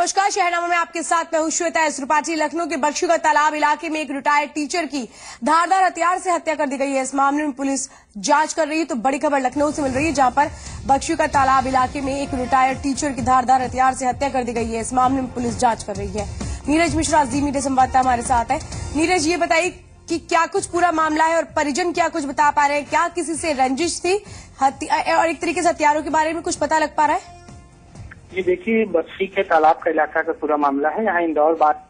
नमस्कार, शहरनामा में आपके साथ मैं हूं श्वेता। इस त्रिपाठी लखनऊ के बख्शी का तालाब इलाके में एक रिटायर्ड टीचर की धारदार हथियार से हत्या कर दी गई है। इस मामले में पुलिस जांच कर रही है। तो बड़ी खबर लखनऊ से मिल रही है, जहां पर बख्शी का तालाब इलाके में एक रिटायर्ड टीचर की धारदार हथियार से हत्या कर दी गई है। इस मामले में पुलिस जांच कर रही है। नीरज मिश्रा जी मीडिया संवाददाता हमारे साथ है। नीरज, ये बताइए कि क्या कुछ पूरा मामला है और परिजन क्या कुछ बता पा रहे हैं? क्या किसी से रंजिश थी और एक तरीके से हथियारों के बारे में कुछ पता लग पा रहा है? ये देखिए, बख्शी के तालाब का इलाका का पूरा मामला है। यहाँ इंदौर बात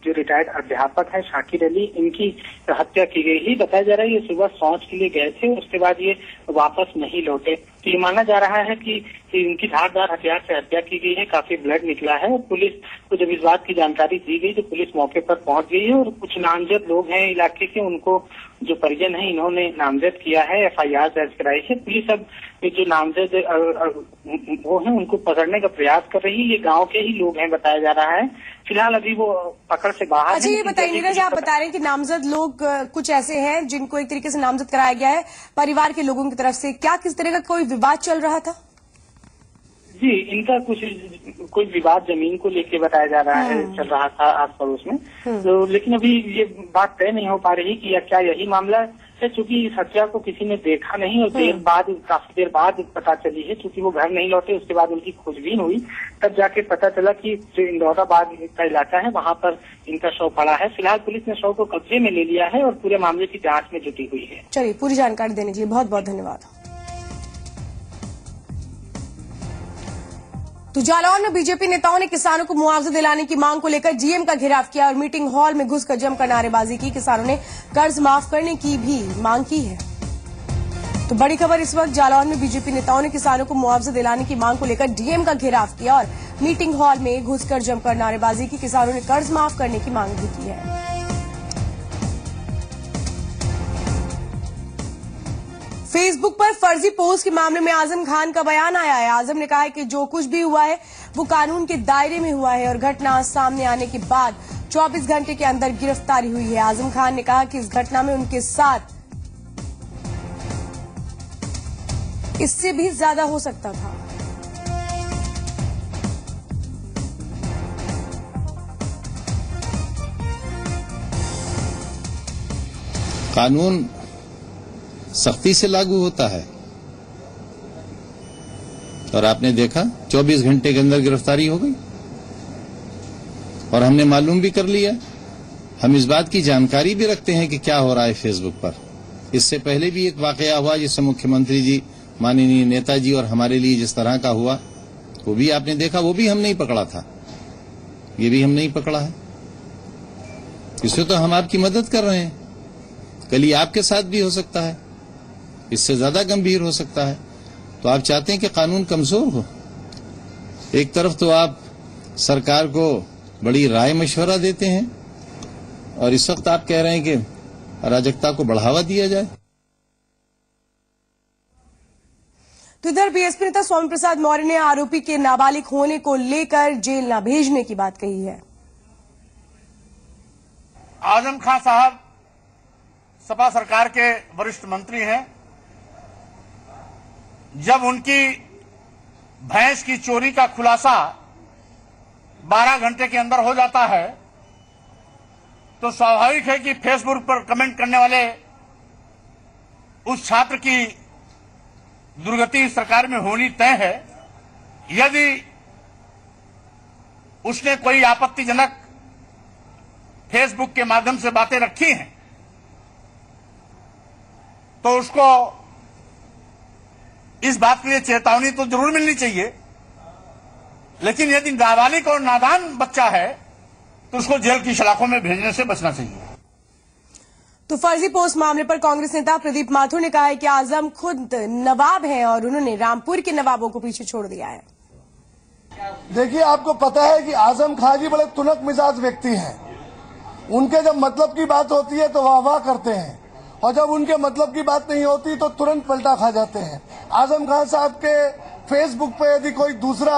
जो रिटायर्ड अध्यापक है शाकिर अली, इनकी हत्या की गई है। बताया जा रहा है ये सुबह शौच के लिए गए थे, उसके बाद ये वापस नहीं लौटे। तो ये माना जा रहा है कि इनकी धारदार हथियार से हत्या की गई है। काफी ब्लड निकला है। पुलिस को जब इस बात की जानकारी दी गई तो पुलिस मौके पर पहुंच गई है और कुछ नामजद लोग हैं इलाके के, उनको जो परिजन है इन्होंने नामजद किया है, FIR दर्ज कराई है। पुलिस अब जो नामजद वो है उनको पकड़ने का प्रयास कर रही है। ये गांव के ही लोग हैं बताया जा रहा है। फिलहाल अभी वो पकड़ से बाहर। अच्छा, ये बताइए नीरज, आप बता रहे हैं कि नामजद लोग कुछ ऐसे हैं जिनको एक तरीके से नामजद कराया गया है परिवार के लोगों की तरफ से। क्या किस तरह का कोई विवाद चल रहा था? जी, इनका कुछ कोई विवाद जमीन को लेके बताया जा रहा है, चल रहा था आस पड़ोस में। तो लेकिन अभी ये बात तय नहीं हो पा रही कि या क्या यही मामला है, चूंकि इस हत्या को किसी ने देखा नहीं और काफी देर बाद पता चली है। चूंकि वो घर नहीं लौटे, उसके बाद उनकी खोजबीन हुई, तब जाके पता चला कि जो इंदौराबाद का इलाका है वहाँ पर इनका शव पड़ा है। फिलहाल पुलिस ने शव को कब्जे में ले लिया है और पूरे मामले की जाँच में जुटी हुई है। चलिए, पूरी जानकारी देने के लिए बहुत बहुत धन्यवाद। तो जालौर में बीजेपी नेताओं ने किसानों को मुआवजा दिलाने की मांग को लेकर GM का घेराव किया और मीटिंग हॉल में घुसकर जमकर नारेबाजी की। किसानों ने कर्ज माफ करने की भी मांग की है। तो बड़ी खबर इस वक्त, जालौर में बीजेपी नेताओं ने किसानों को मुआवजा दिलाने की मांग को लेकर DM का घेराव किया और मीटिंग हॉल में घुसकर जमकर नारेबाजी की। किसानों ने कर्ज माफ करने की मांग भी की है। फेसबुक पर फर्जी पोस्ट के मामले में आजम खान का बयान आया है। आजम ने कहा है कि जो कुछ भी हुआ है वो कानून के दायरे में हुआ है और घटना सामने आने के बाद 24 घंटे के अंदर गिरफ्तारी हुई है। आजम खान ने कहा कि इस घटना में उनके साथ इससे भी ज्यादा हो सकता था। कानून सख्ती से लागू होता है और आपने देखा 24 घंटे के अंदर गिरफ्तारी हो गई और हमने मालूम भी कर लिया। हम इस बात की जानकारी भी रखते हैं कि क्या हो रहा है फेसबुक पर। इससे पहले भी एक वाकया हुआ जिससे मुख्यमंत्री जी, माननीय नेताजी और हमारे लिए जिस तरह का हुआ, वो भी आपने देखा। वो भी हम नहीं पकड़ा था, ये भी हम नहीं पकड़ा है। इससे तो हम आपकी मदद कर रहे हैं। कल ही आपके साथ भी हो सकता है, इससे ज्यादा गंभीर हो सकता है। तो आप चाहते हैं कि कानून कमजोर हो। एक तरफ तो आप सरकार को बड़ी राय मशवरा देते हैं और इस वक्त आप कह रहे हैं कि अराजकता को बढ़ावा दिया जाए। तो इधर BSP नेता स्वामी प्रसाद मौर्य ने आरोपी के नाबालिग होने को लेकर जेल न भेजने की बात कही है। आजम खान साहब सपा सरकार के वरिष्ठ मंत्री हैं। जब उनकी भैंस की चोरी का खुलासा 12 घंटे के अंदर हो जाता है तो स्वाभाविक है कि फेसबुक पर कमेंट करने वाले उस छात्र की दुर्गति सरकार में होनी तय है। यदि उसने कोई आपत्तिजनक फेसबुक के माध्यम से बातें रखी हैं तो उसको इस बात के लिए चेतावनी तो जरूर मिलनी चाहिए। लेकिन यदि नाबालिग और नादान बच्चा है तो उसको जेल की सलाखों में भेजने से बचना चाहिए। तो फर्जी पोस्ट मामले पर कांग्रेस नेता प्रदीप माथुर ने कहा है कि आजम खुद नवाब हैं और उन्होंने रामपुर के नवाबों को पीछे छोड़ दिया है। देखिए, आपको पता है कि आजम खान जी बड़े तुनक मिजाज व्यक्ति हैं। उनके जब मतलब की बात होती है तो वाह वाह करते हैं और जब उनके मतलब की बात नहीं होती तो तुरंत पलटा खा जाते हैं। आजम खान साहब के फेसबुक पे यदि कोई दूसरा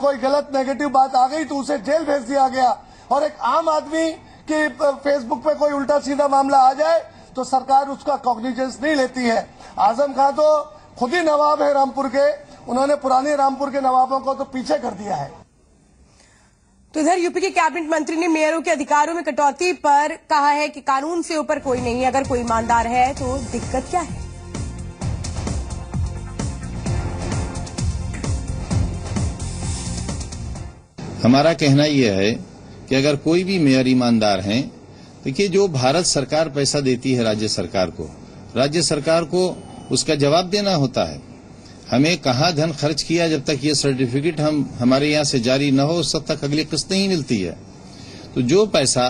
कोई गलत नेगेटिव बात आ गई तो उसे जेल भेज दिया गया और एक आम आदमी की फेसबुक पे कोई उल्टा सीधा मामला आ जाए तो सरकार उसका कॉग्निजेंस नहीं लेती है। आजम खान तो खुद ही नवाब है रामपुर के, उन्होंने पुराने रामपुर के नवाबों को तो पीछे कर दिया है। तो इधर यूपी के कैबिनेट मंत्री ने मेयरों के अधिकारों में कटौती पर कहा है कि कानून से ऊपर कोई नहीं है, अगर कोई ईमानदार है तो दिक्कत क्या है। हमारा कहना यह है कि अगर कोई भी मेयर ईमानदार हैं, देखिए जो भारत सरकार पैसा देती है राज्य सरकार को उसका जवाब देना होता है। हमें कहाँ धन खर्च किया, जब तक ये सर्टिफिकेट हमारे यहाँ से जारी न हो उस तक अगली किस्त नहीं मिलती है। तो जो पैसा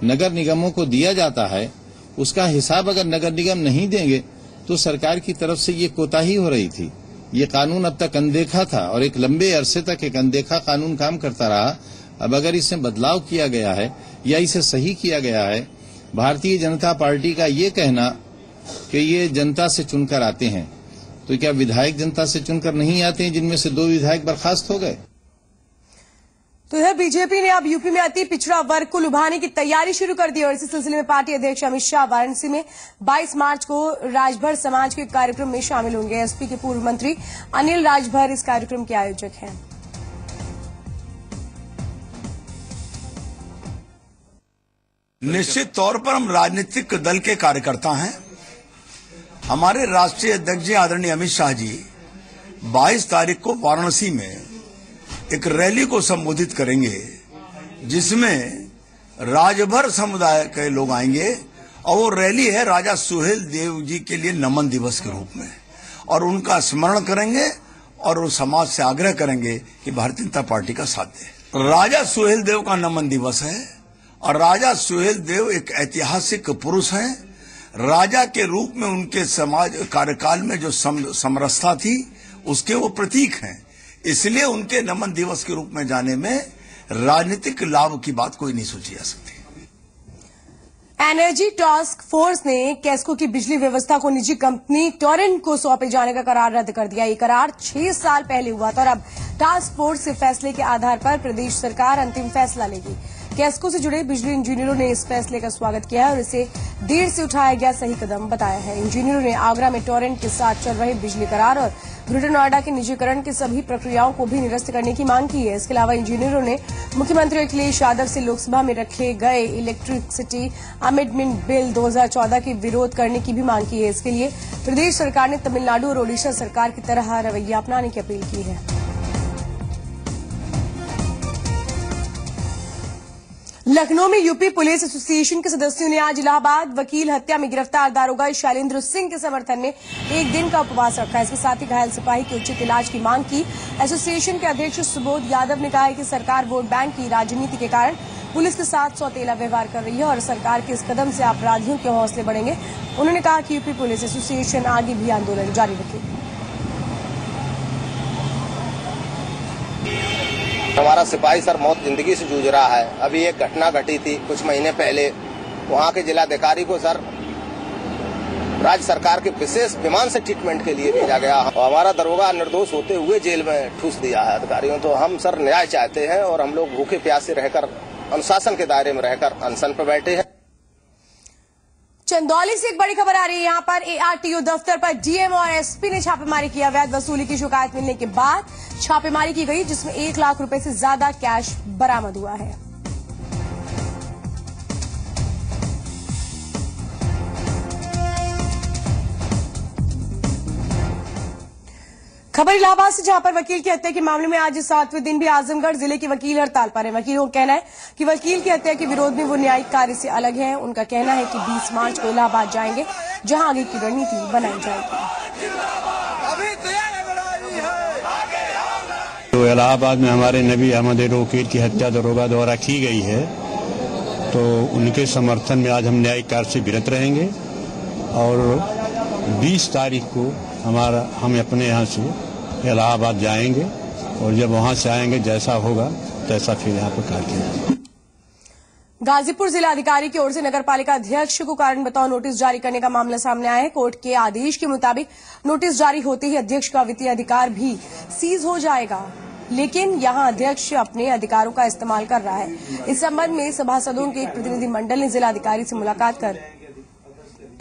नगर निगमों को दिया जाता है उसका हिसाब अगर नगर निगम नहीं देंगे तो सरकार की तरफ से ये कोताही हो रही थी। ये कानून अब तक अनदेखा था और एक लंबे अरसे तक एक अनदेखा कानून काम करता रहा। अब अगर इसमें बदलाव किया गया है या इसे सही किया गया है, भारतीय जनता पार्टी का ये कहना कि ये जनता से चुनकर आते हैं, तो क्या विधायक जनता से चुनकर नहीं आते हैं, जिनमें से 2 विधायक बर्खास्त हो गए। तो इधर बीजेपी ने अब यूपी में अति पिछड़ा वर्ग को लुभाने की तैयारी शुरू कर दी और इसी सिलसिले में पार्टी अध्यक्ष अमित शाह वाराणसी में 22 मार्च को राजभर समाज के कार्यक्रम में शामिल होंगे। एसपी के पूर्व मंत्री अनिल राजभर इस कार्यक्रम के आयोजक हैं। निश्चित तौर पर हम राजनीतिक दल के कार्यकर्ता हैं। हमारे राष्ट्रीय अध्यक्ष जी आदरणीय अमित शाह जी 22 तारीख को वाराणसी में एक रैली को संबोधित करेंगे, जिसमें राजभर समुदाय के लोग आएंगे और वो रैली है राजा सुहेल देव जी के लिए नमन दिवस के रूप में, और उनका स्मरण करेंगे और वो समाज से आग्रह करेंगे कि भारतीय जनता पार्टी का साथ दे। राजा सुहेल देव का नमन दिवस है और राजा सुहेल देव एक ऐतिहासिक पुरुष हैं। राजा के रूप में उनके समाज कार्यकाल में जो समरसता थी उसके वो प्रतीक हैं, इसलिए उनके नमन दिवस के रूप में जाने में राजनीतिक लाभ की बात कोई नहीं सोची जा सकती। एनर्जी टास्क फोर्स ने कैस्को की बिजली व्यवस्था को निजी कंपनी टोरेंट को सौंपे जाने का करार रद्द कर दिया। ये करार 6 साल पहले हुआ था और अब टास्क फोर्स के फैसले के आधार पर प्रदेश सरकार अंतिम फैसला लेगी। कैस्को से जुड़े बिजली इंजीनियरों ने इस फैसले का स्वागत किया है और इसे देर से उठाया गया सही कदम बताया है। इंजीनियरों ने आगरा में टोरेंट के साथ चल रहे बिजली करार और ग्रेटर नोएडा के निजीकरण की सभी प्रक्रियाओं को भी निरस्त करने की मांग की है। इसके अलावा इंजीनियरों ने मुख्यमंत्री अखिलेश यादव से लोकसभा में रखे गए इलेक्ट्रिसिटी अमेंडमेंट बिल 2014 के विरोध करने की भी मांग की है। इसके लिए प्रदेश सरकार ने तमिलनाडु और ओडिशा सरकार की तरह रवैया अपनाने की अपील की है। लखनऊ में यूपी पुलिस एसोसिएशन के सदस्यों ने आज इलाहाबाद वकील हत्या में गिरफ्तार दारोगा शैलेंद्र सिंह के समर्थन में एक दिन का उपवास रखा। इसके साथ ही घायल सिपाही के उचित इलाज की मांग की। एसोसिएशन के अध्यक्ष सुबोध यादव ने कहा है कि सरकार वोट बैंक की राजनीति के कारण पुलिस के साथ सौतेला व्यवहार कर रही है और सरकार के इस कदम से अपराधियों के हौसले बढ़ेंगे। उन्होंने कहा कि यूपी पुलिस एसोसिएशन आगे भी आंदोलन जारी रखेगी। हमारा सिपाही सर मौत जिंदगी से जूझ रहा है। अभी एक घटना घटी थी कुछ महीने पहले, वहाँ के जिलाधिकारी को सर राज्य सरकार के विशेष विमान से ट्रीटमेंट के लिए भेजा गया और हमारा दरोगा निर्दोष होते हुए जेल में ठूस दिया है अधिकारियों। तो हम सर न्याय चाहते हैं और हम लोग भूखे प्यासे रहकर अनुशासन के दायरे में रहकर अनशन पर बैठे हैं। चंदौली से एक बड़ी खबर आ रही है। यहाँ पर एआरटीओ दफ्तर पर डीएम और एसपी ने छापेमारी किया। अवैध वसूली की शिकायत मिलने के बाद छापेमारी की गई, जिसमें 1 लाख रुपए से ज्यादा कैश बरामद हुआ है। खबर इलाहाबाद से, जहां पर वकील की हत्या के मामले में आज 7वें दिन भी आजमगढ़ जिले के वकील हड़ताल पर हैं। वकीलों का कहना है कि वकील की हत्या के विरोध में वो न्यायिक कार्य से अलग हैं। उनका कहना है कि 20 मार्च को इलाहाबाद जाएंगे, जहां आगे की रणनीति बनाई जाएगी। तो इलाहाबाद में हमारे नबी अहमद वकील की हत्या दरोगा द्वारा की गई है, तो उनके समर्थन में आज हम न्यायिक कार्य से विरत रहेंगे और 20 तारीख को हम अपने यहाँ से इलाहाबाद जाएंगे और जब वहाँ से आएंगे जैसा होगा तैसा फिर यहाँ पर कार्य किया। गाजीपुर जिलाधिकारी की ओर से नगरपालिका अध्यक्ष को कारण बताओ नोटिस जारी करने का मामला सामने आया है। कोर्ट के आदेश के मुताबिक नोटिस जारी होते ही अध्यक्ष का वित्तीय अधिकार भी सीज हो जाएगा, लेकिन यहां अध्यक्ष अपने अधिकारों का इस्तेमाल कर रहा है। इस संबंध में सभासदों के एक प्रतिनिधि मंडल ने जिलाधिकारी से मुलाकात कर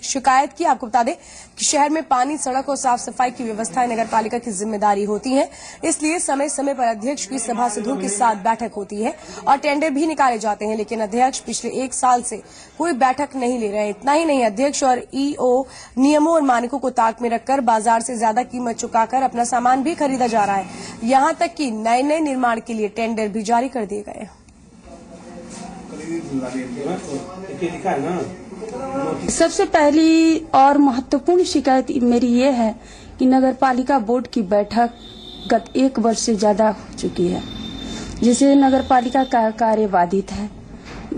शिकायत की। आपको बता दें कि शहर में पानी, सड़क और साफ सफाई की व्यवस्थाएं नगरपालिका की जिम्मेदारी होती है, इसलिए समय समय पर अध्यक्ष की सभासदों के साथ बैठक होती है और टेंडर भी निकाले जाते हैं, लेकिन अध्यक्ष पिछले 1 साल से कोई बैठक नहीं ले रहे हैं। इतना ही नहीं, अध्यक्ष और ईओ नियमों और मानकों को ताक में रखकर बाजार से ज्यादा कीमत चुकाकर अपना सामान भी खरीदा जा रहा है। यहां तक कि नए निर्माण के लिए टेंडर भी जारी कर दिए गए। सबसे पहली और महत्वपूर्ण शिकायत मेरी ये है कि नगरपालिका बोर्ड की बैठक गत 1 वर्ष से ज्यादा हो चुकी है, जिससे नगरपालिका का कार्य बाधित है।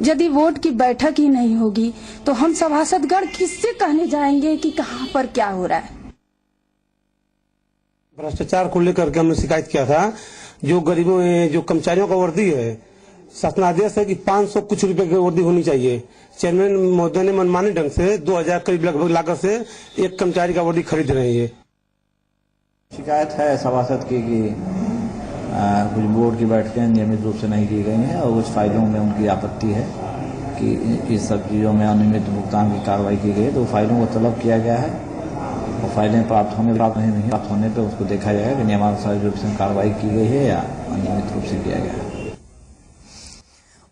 यदि बोर्ड की बैठक ही नहीं होगी तो हम सभासदगण किससे कहने जाएंगे कि कहां पर क्या हो रहा है। भ्रष्टाचार को लेकर के हमने शिकायत किया था। जो गरीबों जो कर्मचारियों का वर्दी है, शासनादेश है कि 500 कुछ रुपए की वर्दी होनी चाहिए। चेयरमैन महोदय ने मनमानी ढंग से 2000 करीब लगभग लागत से एक कर्मचारी का वर्दी खरीद रहे हैं। शिकायत है सभासद की कि कुछ बोर्ड की बैठकें नियमित रूप से नहीं की गई हैं और कुछ फाइलों में उनकी आपत्ति है कि इस सब चीज़ों में अनियमित भुगतान की कार्रवाई की गई है। तो फाइलों को तलब किया गया है और फाइलें प्राप्त होने पर उसको देखा जाएगा कि नियमानुसार रूप से कार्रवाई की गई है या अनियमित रूप से किया गया है।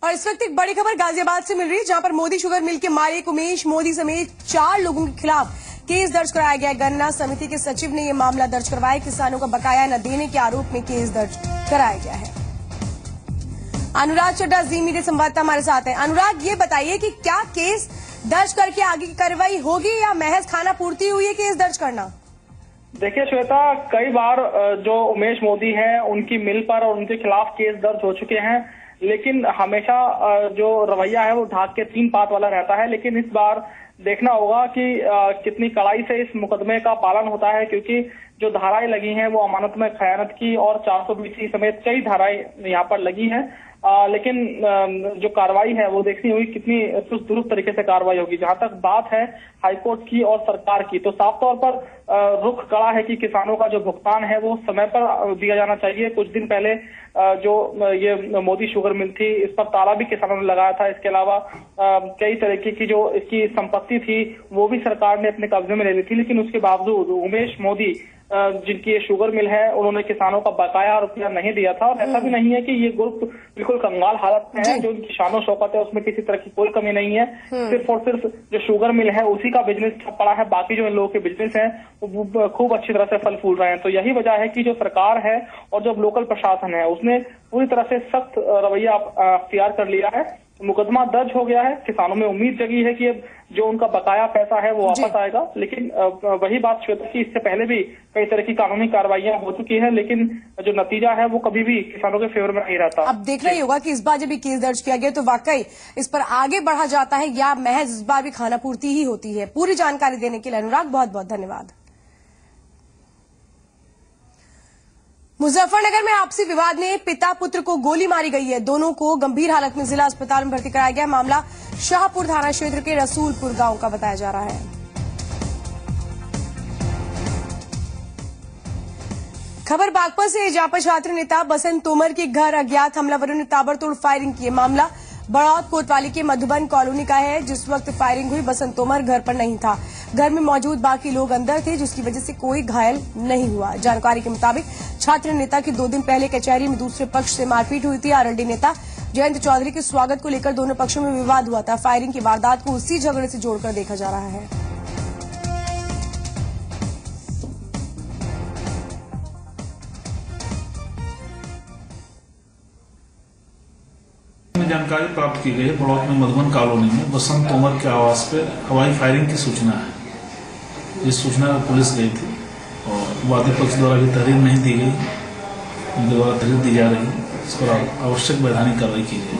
और इस वक्त एक बड़ी खबर गाजियाबाद से मिल रही है, जहां पर मोदी शुगर मिल के मालिक उमेश मोदी समेत 4 लोगों के खिलाफ केस दर्ज कराया गया। गन्ना समिति के सचिव ने यह मामला दर्ज करवाया। किसानों का बकाया न देने के आरोप में केस दर्ज कराया गया है। अनुराग चड्ढा जी मीडिया संवाददाता हमारे साथ हैं। अनुराग, ये बताइए कि क्या केस दर्ज करके आगे की कार्रवाई होगी या महज खाना पूर्ति हुई है केस दर्ज करना? देखिए श्वेता, कई बार जो उमेश मोदी हैं उनकी मिल पर और उनके खिलाफ केस दर्ज हो चुके हैं, लेकिन हमेशा जो रवैया है वो ढाक के 3 पात वाला रहता है। लेकिन इस बार देखना होगा कि कितनी कड़ाई से इस मुकदमे का पालन होता है, क्योंकि जो धाराएं लगी हैं वो अमानत में खयानत की और 420 समेत कई धाराएं यहाँ पर लगी हैं। लेकिन जो कार्रवाई है वो देखनी होगी कितनी चुस्त दुरुस्त तरीके से कार्रवाई होगी। जहां तक बात है हाईकोर्ट की और सरकार की, तो साफ तौर पर रुख कड़ा है कि किसानों का जो भुगतान है वो समय पर दिया जाना चाहिए। कुछ दिन पहले जो ये मोदी शुगर मिल थी, इस पर ताला भी किसानों ने लगाया था। इसके अलावा कई तरीके की जो इसकी संपत्ति थी वो भी सरकार ने अपने कब्जे में ले ली थी, लेकिन उसके बावजूद उमेश मोदी जिनकी ये शुगर मिल है उन्होंने किसानों का बकाया रुपया नहीं दिया था। और ऐसा भी नहीं है कि ये ग्रुप बिल्कुल कंगाल हालत में है। जो इनकी शानो शौकत है उसमें किसी तरह की कोई कमी नहीं है। सिर्फ और सिर्फ जो शुगर मिल है उसी का बिजनेस ठप पड़ा है, बाकी जो इन लोगों के बिजनेस है वो खूब अच्छी तरह से फल फूल रहे हैं। तो यही वजह है कि जो सरकार है और जो लोकल प्रशासन है उसने पूरी तरह से सख्त रवैया अख्तियार कर लिया है। मुकदमा दर्ज हो गया है। किसानों में उम्मीद जगी है कि अब जो उनका बकाया पैसा है वो वापस आएगा। लेकिन वही बात श्वेता की इससे पहले भी कई तरह की कानूनी कार्रवाइयां हो चुकी है, लेकिन जो नतीजा है वो कभी भी किसानों के फेवर में नहीं रहता। अब देखना ही होगा कि इस बार जब भी केस दर्ज किया गया तो वाकई इस पर आगे बढ़ा जाता है या महज इस बार भी खाना पूर्ति ही होती है। पूरी जानकारी देने के लिए अनुराग बहुत बहुत धन्यवाद। मुजफ्फरनगर में आपसी विवाद में पिता पुत्र को गोली मारी गई है। दोनों को गंभीर हालत में जिला अस्पताल में भर्ती कराया गया। मामला शाहपुर थाना क्षेत्र के रसूलपुर गांव का बताया जा रहा है। खबर बागपत से, जहां पर छात्र नेता बसंत तोमर के घर अज्ञात हमलावरों ने ताबड़तोड़ फायरिंग की। मामला बड़ौद कोतवाली के मधुबन कॉलोनी का है। जिस वक्त फायरिंग हुई बसंत तोमर घर पर नहीं था। घर में मौजूद बाकी लोग अंदर थे, जिसकी वजह से कोई घायल नहीं हुआ। जानकारी के मुताबिक छात्र नेता की 2 दिन पहले कचहरी में दूसरे पक्ष से मारपीट हुई थी। आरएलडी नेता जयंत चौधरी के स्वागत को लेकर दोनों पक्षों में विवाद हुआ था। फायरिंग की वारदात को उसी झगड़े से जोड़कर देखा जा रहा है। जानकारी प्राप्त की गई है बड़ौद में मधुबन कॉलोनी में बसंत तोमर के आवास पर हवाई फायरिंग की सूचना है। इस सूचना पर पुलिस गई थी और वादी पक्ष द्वारा भी तहरीर नहीं दी गई, उनके द्वारा तहरीर दी जा रही है। इस पर आवश्यक वैधानिक कार्रवाई की गई।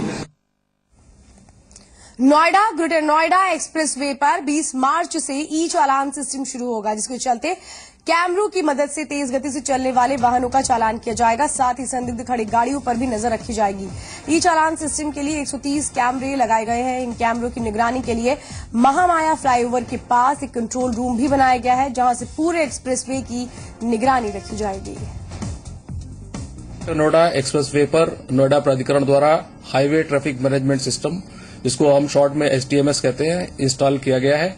नोएडा ग्रेटर नोएडा एक्सप्रेसवे पर 20 मार्च से ई चालान सिस्टम शुरू होगा, जिसके चलते कैमरों की मदद से तेज गति से चलने वाले वाहनों का चालान किया जाएगा। साथ ही संदिग्ध खड़ी गाड़ियों पर भी नजर रखी जाएगी। ई चालान सिस्टम के लिए 130 कैमरे लगाए गए हैं। इन कैमरों की निगरानी के लिए महामाया फ्लाईओवर के पास एक कंट्रोल रूम भी बनाया गया है, जहां से पूरे एक्सप्रेसवे की निगरानी रखी जाएगी। नोएडा एक्सप्रेसवे पर नोएडा प्राधिकरण द्वारा हाईवे ट्रैफिक मैनेजमेंट सिस्टम, जिसको हम शॉर्ट में HTMS कहते हैं, इंस्टॉल किया गया है।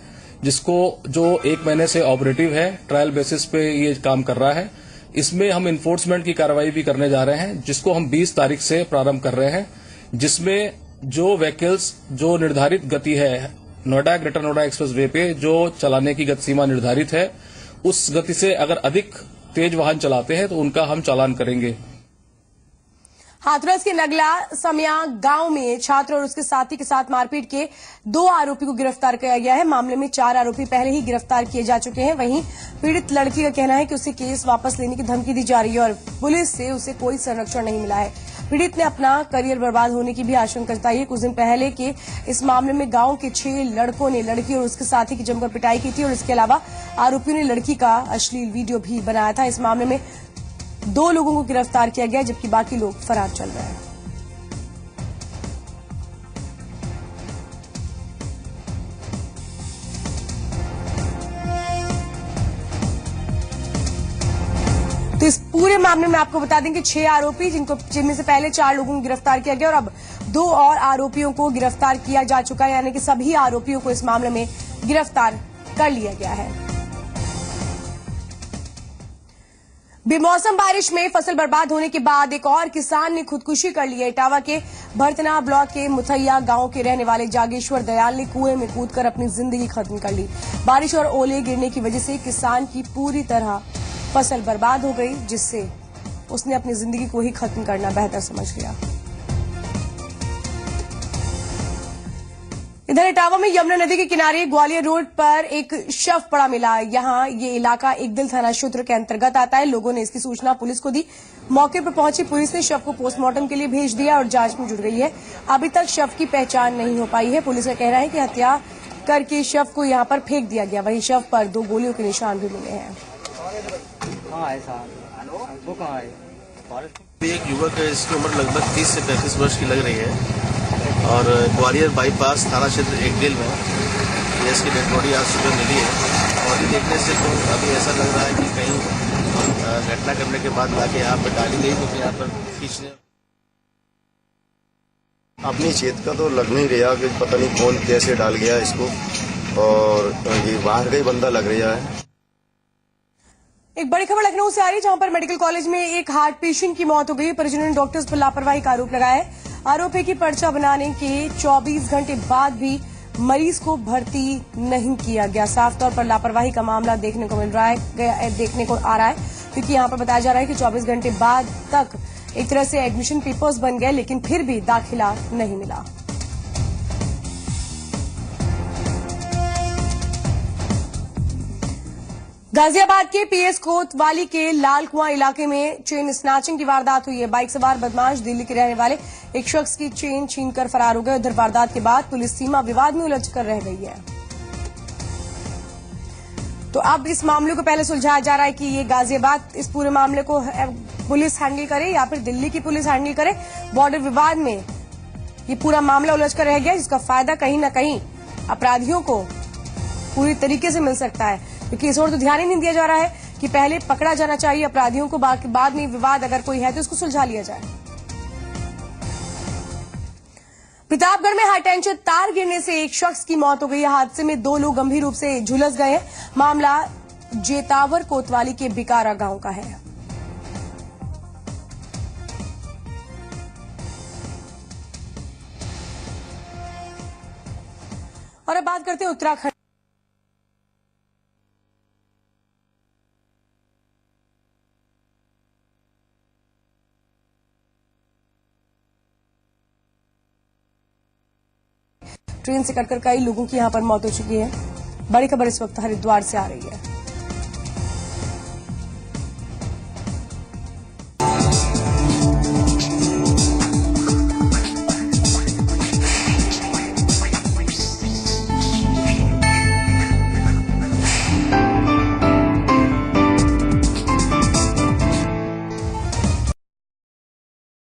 जिसको जो 1 महीने से ऑपरेटिव है, ट्रायल बेसिस पे ये काम कर रहा है। इसमें हम इन्फोर्समेंट की कार्रवाई भी करने जा रहे हैं, जिसको हम 20 तारीख से प्रारंभ कर रहे हैं, जिसमें जो व्हीकल्स जो निर्धारित गति है Noida greater Noida express way पे जो चलाने की गति सीमा निर्धारित है, उस गति से अगर अधिक तेज वाहन चलाते हैं तो उनका हम चालान करेंगे। हाथरस के नगला समिया गांव में छात्र और उसके साथी के साथ मारपीट के 2 आरोपी को गिरफ्तार किया गया है। मामले में 4 आरोपी पहले ही गिरफ्तार किए जा चुके हैं। वहीं पीड़ित लड़की का कहना है कि उसे केस वापस लेने की धमकी दी जा रही है और पुलिस से उसे कोई संरक्षण नहीं मिला है। पीड़ित ने अपना करियर बर्बाद होने की भी आशंका जताई है। कुछ दिन पहले के इस मामले में गांव के 6 लड़कों ने लड़की और उसके साथी की जमकर पिटाई की थी और इसके अलावा आरोपियों ने लड़की का अश्लील वीडियो भी बनाया था। इस मामले में 2 लोगों को गिरफ्तार किया गया, जबकि बाकी लोग फरार चल रहे हैं। तो इस पूरे मामले में आपको बता दें कि 6 आरोपी जिनमें से पहले 4 लोगों को गिरफ्तार किया गया और अब 2 और आरोपियों को गिरफ्तार किया जा चुका है, यानी कि सभी आरोपियों को इस मामले में गिरफ्तार कर लिया गया है। बेमौसम बारिश में फसल बर्बाद होने के बाद एक और किसान ने खुदकुशी कर ली है। इटावा के भरतना ब्लॉक के मुथैया गांव के रहने वाले जागेश्वर दयाल ने कुएं में कूदकर अपनी जिंदगी खत्म कर ली। बारिश और ओले गिरने की वजह से किसान की पूरी तरह फसल बर्बाद हो गई, जिससे उसने अपनी जिंदगी को ही खत्म करना बेहतर समझ लिया। इधर इटावा में यमुना नदी के किनारे ग्वालियर रोड पर एक शव पड़ा मिला। यहां ये इलाका एकदिल थाना क्षेत्र के अंतर्गत आता है। लोगों ने इसकी सूचना पुलिस को दी। मौके पर पहुंची पुलिस ने शव को पोस्टमार्टम के लिए भेज दिया और जांच में जुट गई है। अभी तक शव की पहचान नहीं हो पाई है। पुलिस का कहना है कि हत्या करके शव को यहां पर फेंक दिया गया। वहीं शव पर 2 गोलियों के निशान भी मिले हैं। एक युवक है, इसकी उम्र लगभग 30 से 35 वर्ष की लग रही है और ग्वालियर बाईपास थाना क्षेत्र एकदिल में इसकी डेड बॉडी आज सुबह मिली है। और देखने से तो अभी ऐसा लग रहा है कि कहीं घटना करने के बाद लाके यहाँ पर डाली गई, क्योंकि यहाँ पर खींचने अपनी चेत का तो लग नहीं रहा कि पता नहीं कौन कैसे डाल गया इसको, और ये बाहर का ही बंदा लग रहा है। एक बड़ी खबर लखनऊ से आ रही है, जहां पर मेडिकल कॉलेज में एक हार्ट पेशेंट की मौत हो गई। परिजनों ने डॉक्टर्स पर लापरवाही का आरोप लगाया है। आरोप है कि पर्चा बनाने के 24 घंटे बाद भी मरीज को भर्ती नहीं किया गया। साफ तौर पर लापरवाही का मामला देखने को आ रहा है, क्योंकि यहां पर बताया जा रहा है कि 24 घंटे बाद तक एक तरह से एडमिशन पेपर्स बन गए, लेकिन फिर भी दाखिला नहीं मिला। गाजियाबाद के पीएस कोतवाली के लाल कुआं इलाके में चेन स्नैचिंग की वारदात हुई है। बाइक सवार बदमाश दिल्ली के रहने वाले एक शख्स की चेन छीनकर फरार हो गए। उधर वारदात के बाद पुलिस सीमा विवाद में उलझकर रह गई है। तो अब इस मामले को पहले सुलझाया जा रहा है कि ये गाजियाबाद इस पूरे मामले को पुलिस हैंडल करे या फिर दिल्ली की पुलिस हैंडल करे। बॉर्डर विवाद में ये पूरा मामला उलझकर रह गया, जिसका फायदा कहीं न कहीं अपराधियों को पूरी तरीके से मिल सकता है, क्योंकि इस ओर तो ध्यान ही नहीं दिया जा रहा है कि पहले पकड़ा जाना चाहिए अपराधियों को, बाद में विवाद अगर कोई है तो उसको सुलझा लिया जाए। प्रतापगढ़ में हाई टेंशन तार गिरने से एक शख्स की मौत हो गई है। हादसे में 2 लोग गंभीर रूप से झुलस गए हैं। मामला जेतावर कोतवाली के बिकारा गांव का है। और अब बात करते हैं उत्तराखंड। ट्रेन से कटकर कई लोगों की यहां पर मौत हो चुकी है। बड़ी खबर इस वक्त हरिद्वार से आ रही है।